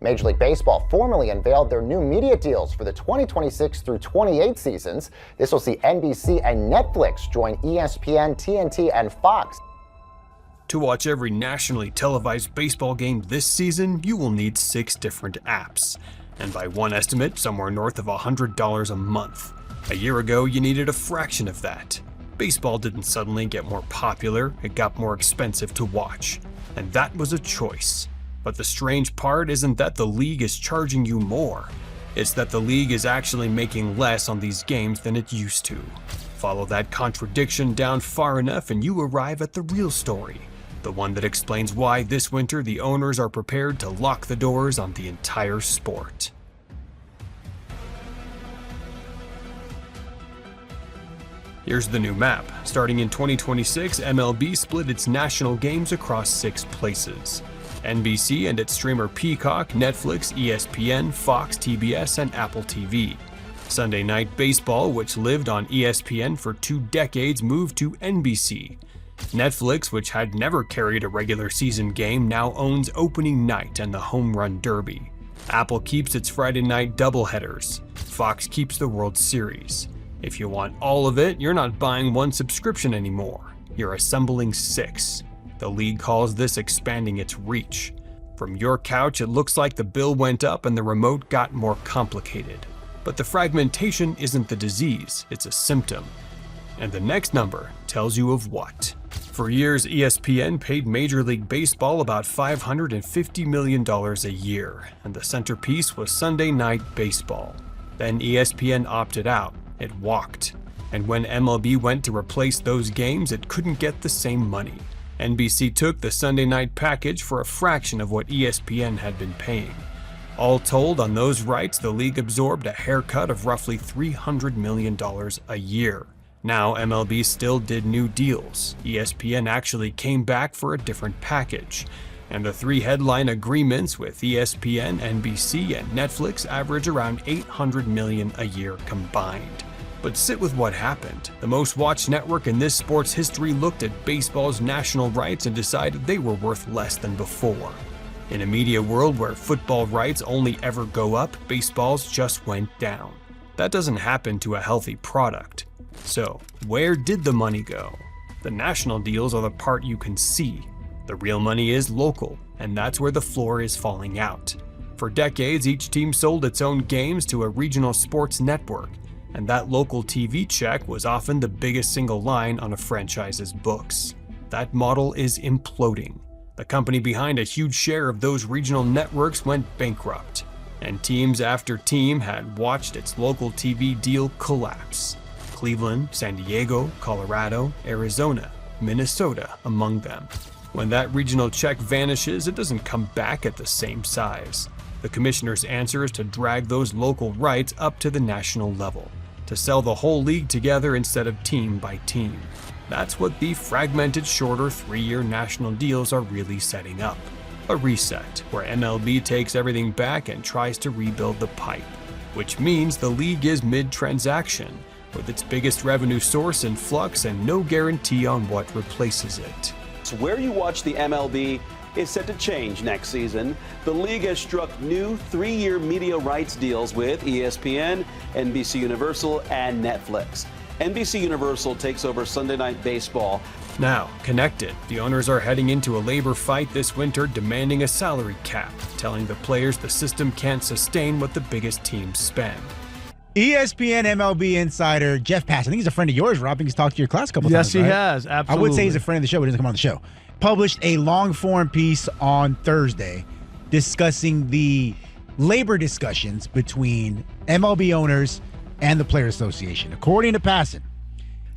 Major League Baseball formally unveiled their new media deals for the 2026 through 28 seasons. This will see NBC and Netflix join ESPN, TNT, and Fox. To watch every nationally televised baseball game this season, you will need 6 different apps. And by one estimate, somewhere north of $100 a month. A year ago, you needed a fraction of that. Baseball didn't suddenly get more popular, it got more expensive to watch. And that was a choice. But the strange part isn't that the league is charging you more. It's that the league is actually making less on these games than it used to. Follow that contradiction down far enough and you arrive at the real story. The one that explains why this winter the owners are prepared to lock the doors on the entire sport. Here's the new map. Starting in 2026, MLB split its national games across 6 places. NBC and its streamer Peacock, Netflix, ESPN, Fox, TBS, and Apple TV. Sunday Night Baseball, which lived on ESPN for 2 decades, moved to NBC. Netflix, which had never carried a regular season game, now owns opening night and the home run derby. Apple keeps its Friday night doubleheaders. Fox keeps the World Series. If you want all of it, you're not buying one subscription anymore. You're assembling 6. The league calls this expanding its reach. From your couch, it looks like the bill went up and the remote got more complicated. But the fragmentation isn't the disease, it's a symptom. And the next number tells you of what. For years, ESPN paid Major League Baseball about $550 million a year, and the centerpiece was Sunday Night Baseball. Then ESPN opted out. It walked. And when MLB went to replace those games, it couldn't get the same money. NBC took the Sunday night package for a fraction of what ESPN had been paying. All told, on those rights, the league absorbed a haircut of roughly $300 million a year. Now MLB still did new deals. ESPN actually came back for a different package. And the 3 headline agreements with ESPN, NBC, and Netflix average around $800 million a year combined. But sit with what happened. The most watched network in this sport's history looked at baseball's national rights and decided they were worth less than before. In a media world where football rights only ever go up, baseball's just went down. That doesn't happen to a healthy product. So, where did the money go? The national deals are the part you can see. The real money is local, and that's where the floor is falling out. For decades, each team sold its own games to a regional sports network, and that local TV check was often the biggest single line on a franchise's books. That model is imploding. The company behind a huge share of those regional networks went bankrupt, and teams after team had watched its local TV deal collapse. Cleveland, San Diego, Colorado, Arizona, Minnesota among them. When that regional check vanishes, it doesn't come back at the same size. The commissioner's answer is to drag those local rights up to the national level, to sell the whole league together instead of team by team. That's what the fragmented, shorter 3-year national deals are really setting up. A reset, where MLB takes everything back and tries to rebuild the pipe. Which means the league is mid-transaction, with its biggest revenue source in flux and no guarantee on what replaces it. So where you watch the MLB is set to change next season. The league has struck new 3-year media rights deals with ESPN, NBC Universal, and Netflix. NBC Universal takes over Sunday Night Baseball. Now, connected, the owners are heading into a labor fight this winter demanding a salary cap, telling the players the system can't sustain what the biggest teams spend. ESPN MLB insider Jeff Pass, I think he's a friend of yours, Rob. I think he's talked to your class a couple times. Yes, he has, absolutely. I would say he's a friend of the show, but he doesn't come on the show. Published a long-form piece on Thursday discussing the labor discussions between MLB owners and the Players Association, according to Passan.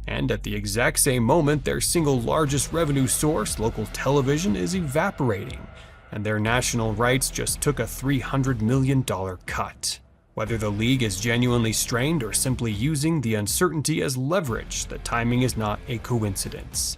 And at the exact same moment, their single largest revenue source, local television, is evaporating, and their national rights just took a $300 million cut. Whether the league is genuinely strained or simply using the uncertainty as leverage, the timing is not a coincidence.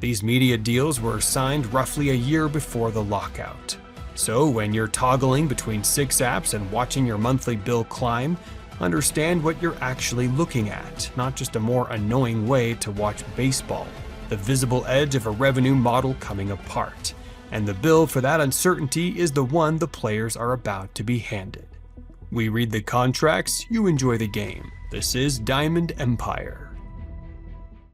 These media deals were signed roughly a year before the lockout. So when you're toggling between 6 apps and watching your monthly bill climb, understand what you're actually looking at, not just a more annoying way to watch baseball, the visible edge of a revenue model coming apart. And the bill for that uncertainty is the one the players are about to be handed. We read the contracts, you enjoy the game. This is Diamond Empire.